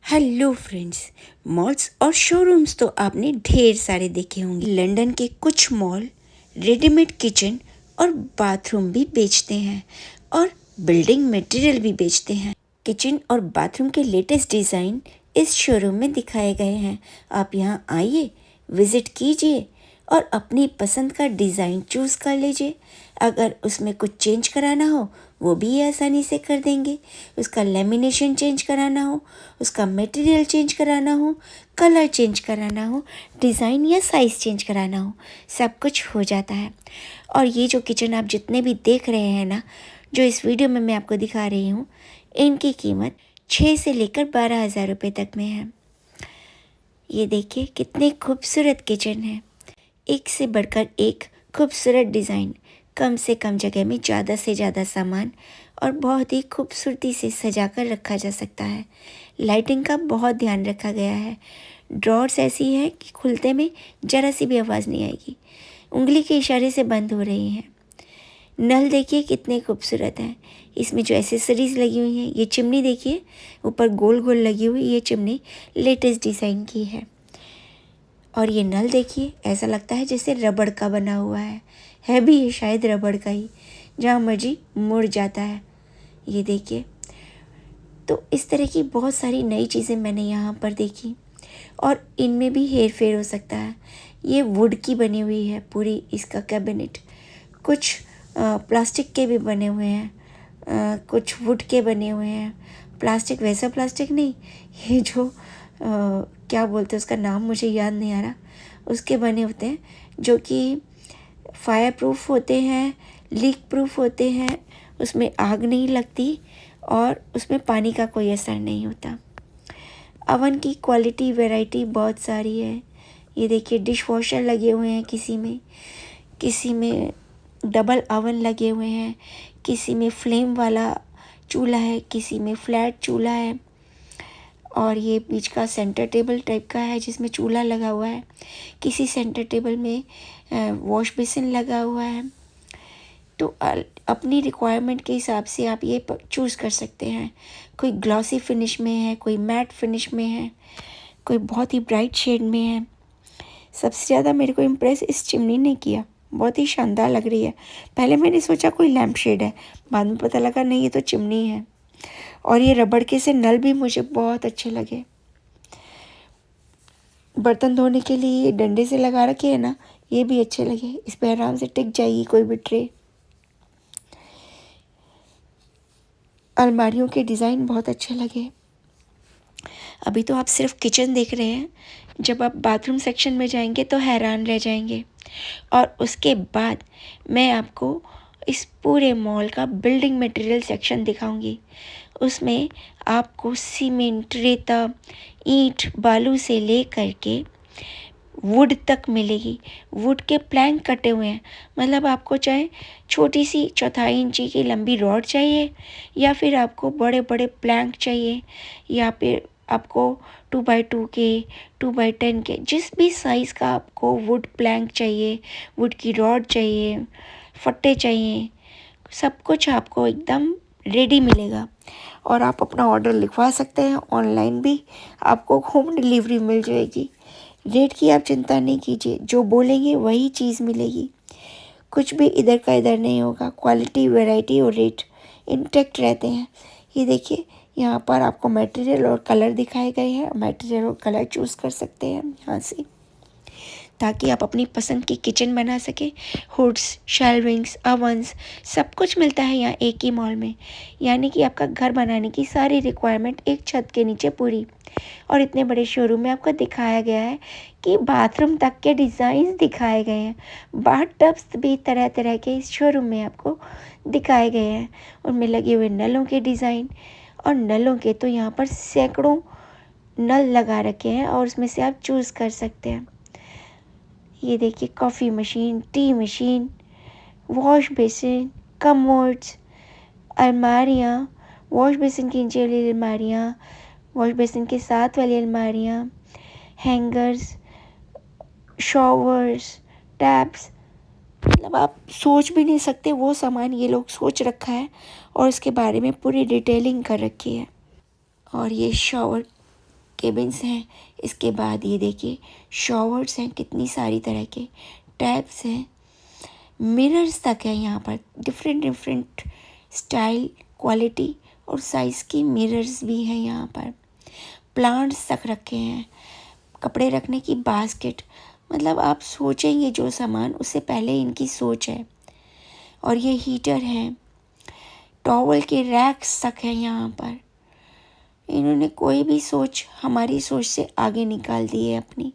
Hello friends. Malls और showrooms तो आपने ढेर सारे देखे होंगे। लंदन के कुछ मॉल रेडीमेड किचन और बाथरूम भी बेचते हैं और बिल्डिंग मटेरियल भी बेचते हैं। किचन और बाथरूम के लेटेस्ट डिज़ाइन इस शोरूम में दिखाए गए हैं। आप यहाँ आइए, विज़िट कीजिए और अपनी पसंद का डिज़ाइन चूज़ कर लीजिए। अगर उसमें कुछ चेंज कराना हो वो भी आसानी से कर देंगे। उसका लेमिनेशन चेंज कराना हो, उसका मटेरियल चेंज कराना हो, कलर चेंज कराना हो, डिज़ाइन या साइज़ चेंज कराना हो, सब कुछ हो जाता है। और ये जो किचन आप जितने भी देख रहे हैं ना, जो इस वीडियो में मैं आपको दिखा रही हूँ, इनकी कीमत 6 से लेकर 12,000 रुपये तक में है। ये देखिए कितने खूबसूरत किचन है, एक से बढ़कर एक खूबसूरत डिज़ाइन, कम से कम जगह में ज़्यादा से ज़्यादा सामान और बहुत ही खूबसूरती से सजा कर रखा जा सकता है। लाइटिंग का बहुत ध्यान रखा गया है। ड्रॉर्स ऐसी हैं कि खुलते में ज़रा सी भी आवाज़ नहीं आएगी, उंगली के इशारे से बंद हो रही हैं। नल देखिए कितने खूबसूरत हैं। इसमें जो एसेसरीज़ लगी हुई हैं, ये चिमनी देखिए ऊपर गोल गोल लगी हुई, ये चिमनी लेटेस्ट डिज़ाइन की है। और ये नल देखिए, ऐसा लगता है जैसे रबड़ का बना हुआ है भी ये शायद रबड़ का ही, जहाँ मर्जी मुड़ जाता है। ये देखिए, तो इस तरह की बहुत सारी नई चीज़ें मैंने यहाँ पर देखी और इनमें भी हेर फेर हो सकता है। ये वुड की बनी हुई है पूरी इसका कैबिनेट, कुछ प्लास्टिक के भी बने हुए हैं, कुछ वुड के बने हुए हैं। प्लास्टिक वैसा प्लास्टिक नहीं, ये जो क्या बोलते हैं उसका नाम मुझे याद नहीं आ रहा, उसके बने होते हैं जो कि फायर प्रूफ होते हैं, लीक प्रूफ होते हैं, उसमें आग नहीं लगती और उसमें पानी का कोई असर नहीं होता। अवन की क्वालिटी वैरायटी बहुत सारी है। ये देखिए डिश वॉशर लगे हुए हैं, किसी में डबल अवन लगे हुए हैं, किसी में फ्लेम वाला चूल्हा है, किसी में फ्लैट चूल्हा है और ये बीच का सेंटर टेबल टाइप का है जिसमें चूल्हा लगा हुआ है। किसी सेंटर टेबल में वॉश बेसिन लगा हुआ है। तो अपनी रिक्वायरमेंट के हिसाब से आप ये चूज़ कर सकते हैं। कोई ग्लॉसी फिनिश में है, कोई मैट फिनिश में है, कोई बहुत ही ब्राइट शेड में है। सबसे ज़्यादा मेरे को इम्प्रेस इस चिमनी ने किया, बहुत ही शानदार लग रही है। पहले मैंने सोचा कोई लैम्प शेड है, बाद में पता लगा नहीं, ये तो चिमनी है। और ये रबड़ के से नल भी मुझे बहुत अच्छे लगे। बर्तन धोने के लिए ये डंडे से लगा रखे हैं ना, ये भी अच्छे लगे। इस पर आराम से टिक जाएगी कोई भी ट्रे। अलमारियों के डिज़ाइन बहुत अच्छे लगे। अभी तो आप सिर्फ किचन देख रहे हैं, जब आप बाथरूम सेक्शन में जाएंगे तो हैरान रह जाएंगे। और उसके बाद मैं आपको इस पूरे मॉल का बिल्डिंग मटेरियल सेक्शन दिखाऊंगी। उसमें आपको सीमेंट, रेता, ईंट, बालू से ले करके वुड तक मिलेगी। वुड के प्लैंक कटे हुए हैं, मतलब आपको चाहे छोटी सी 1/4 इंची की लंबी रॉड चाहिए या फिर आपको बड़े बड़े प्लैंक चाहिए या फिर आपको 2x2 के, 2x10 के, जिस भी साइज़ का आपको वुड प्लैंक चाहिए, वुड की रॉड चाहिए, फट्टे चाहिए, सब कुछ आपको एकदम रेडी मिलेगा। और आप अपना ऑर्डर लिखवा सकते हैं, ऑनलाइन भी आपको होम डिलीवरी मिल जाएगी। रेट की आप चिंता नहीं कीजिए, जो बोलेंगे वही चीज़ मिलेगी, कुछ भी इधर का इधर नहीं होगा। क्वालिटी, वैरायटी और रेट इंटैक्ट रहते हैं। ये देखिए, यहाँ पर आपको मटेरियल और कलर दिखाए गए हैं। मटेरियल और कलर चूज़ कर सकते हैं यहाँ से, ताकि आप अपनी पसंद की किचन बना सकें। हुड्स, शेल्विंग्स, अवंस, सब कुछ मिलता है यहाँ एक ही मॉल में। यानी कि आपका घर बनाने की सारी रिक्वायरमेंट एक छत के नीचे पूरी। और इतने बड़े शोरूम में आपको दिखाया गया है कि बाथरूम तक के डिज़ाइन दिखाए गए हैं। बाथ टब्स भी तरह तरह के इस शोरूम में आपको दिखाए गए हैं। उनमें लगे हुए नलों के डिज़ाइन, और नलों के तो यहाँ पर सैकड़ों नल लगा रखे हैं और उसमें से आप चूज़ कर सकते हैं। ये देखिए, coffee machine, T machine, wash basin, commodes, अलमारियाँ, वॉश बेसिन की नीचे वाली अलमारियाँ, वॉश बेसिन के साथ वाली अलमारियाँ, हैंगर्स, शॉवर्स, टैप्स, मतलब आप सोच भी नहीं सकते वो सामान ये लोग सोच रखा है और उसके बारे में पूरी डिटेलिंग कर रखी है। और ये शॉवर केबिन्स हैं। इसके बाद ये देखिए शॉवर्स हैं, कितनी सारी तरह के टैप्स हैं, मिरर्स तक है यहाँ पर, डिफरेंट डिफरेंट स्टाइल, क्वालिटी और साइज़ की मिरर्स भी हैं यहाँ पर। प्लांट्स तक रखे हैं, कपड़े रखने की बास्केट, मतलब आप सोचेंगे जो सामान उससे पहले इनकी सोच है। और ये हीटर है, टॉवल के रैक्स तक है यहाँ पर। इन्होंने कोई भी सोच हमारी सोच से आगे निकाल दी है अपनी।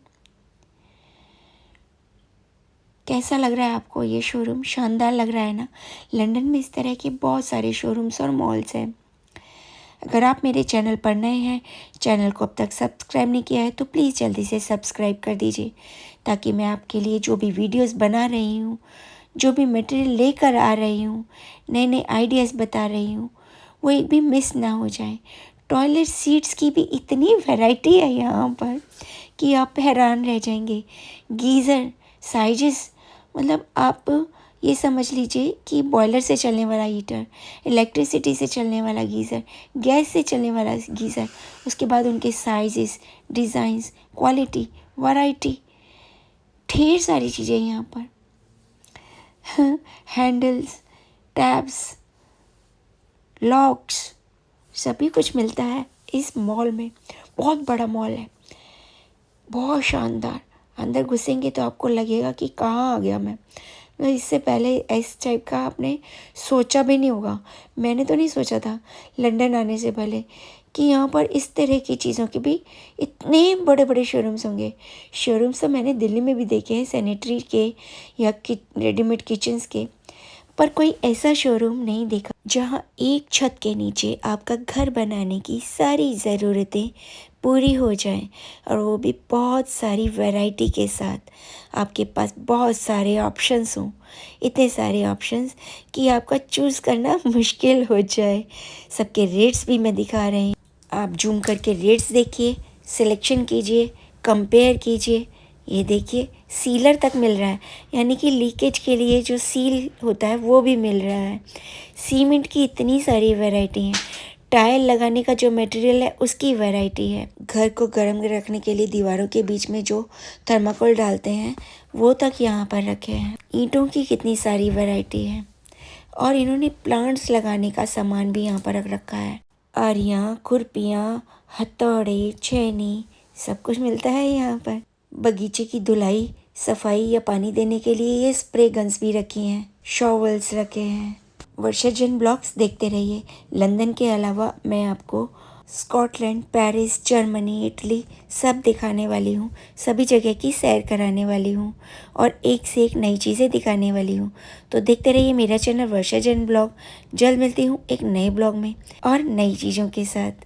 कैसा लग रहा है आपको ये शोरूम? शानदार लग रहा है ना? लंदन में इस तरह के बहुत सारे शोरूम्स और मॉल्स हैं। अगर आप मेरे चैनल पर नए हैं, चैनल को अब तक सब्सक्राइब नहीं किया है तो प्लीज़ जल्दी से सब्सक्राइब कर दीजिए, ताकि मैं आपके लिए जो भी वीडियोस बना रही हूँ, जो भी मटेरियल लेकर आ रही हूँ, नए नए आइडियाज़ बता रही हूँ, वो एक भी मिस ना हो जाए। टॉयलेट सीट्स की भी इतनी वैरायटी है यहाँ पर कि आप हैरान रह जाएंगे। गीज़र साइजेस, मतलब आप ये समझ लीजिए कि बॉयलर से चलने वाला हीटर, इलेक्ट्रिसिटी से चलने वाला गीज़र, गैस से चलने वाला गीज़र, उसके बाद उनके साइजेस, डिज़ाइंस, क्वालिटी, वैरायटी, ढेर सारी चीज़ें यहाँ पर। हैंडल्स, टैब्स, लॉक्स, सभी कुछ मिलता है इस मॉल में। बहुत बड़ा मॉल है, बहुत शानदार। अंदर घुसेंगे तो आपको लगेगा कि कहाँ आ गया मैं। इससे पहले इस टाइप का आपने सोचा भी नहीं होगा। मैंने तो नहीं सोचा था लंदन आने से पहले कि यहाँ पर इस तरह की चीज़ों के भी इतने बड़े बड़े शोरूम्स होंगे। शोरूम्स तो मैंने दिल्ली में भी देखे हैं, सैनिटरी के या रेडीमेड किचन्स के, पर कोई ऐसा शोरूम नहीं देखा जहाँ एक छत के नीचे आपका घर बनाने की सारी ज़रूरतें पूरी हो जाएं, और वो भी बहुत सारी वैरायटी के साथ। आपके पास बहुत सारे ऑप्शंस हों, इतने सारे ऑप्शंस कि आपका चूज़ करना मुश्किल हो जाए। सबके रेट्स भी मैं दिखा रही हूँ, आप जूम करके रेट्स देखिए, सिलेक्शन कीजिए, कंपेयर कीजिए। ये देखिए सीलर तक मिल रहा है, यानी कि लीकेज के लिए जो सील होता है वो भी मिल रहा है। सीमेंट की इतनी सारी वैरायटी हैं, टाइल लगाने का जो मटेरियल है उसकी वैरायटी है। घर को गर्म रखने के लिए दीवारों के बीच में जो थर्माकोल डालते हैं वो तक यहाँ पर रखे हैं। ईंटों की कितनी सारी वैरायटी है, और इन्होंने प्लांट्स लगाने का सामान भी यहाँ पर रख रखा है। आरियाँ, खुरपियाँ, हथौड़े, छेनी, सब कुछ मिलता है यहाँ पर। बगीचे की धुलाई, सफाई या पानी देने के लिए ये स्प्रे गन्स भी रखी हैं, शॉवल्स रखे हैं। वर्षाजन ब्लॉग्स देखते रहिए। लंदन के अलावा मैं आपको स्कॉटलैंड, पेरिस, जर्मनी, इटली सब दिखाने वाली हूँ। सभी जगह की सैर कराने वाली हूँ और एक से एक नई चीज़ें दिखाने वाली हूँ। तो देखते रहिए मेरा चैनल वर्षाजन ब्लॉग। जल्द मिलती हूँ एक नए ब्लॉग में और नई चीज़ों के साथ।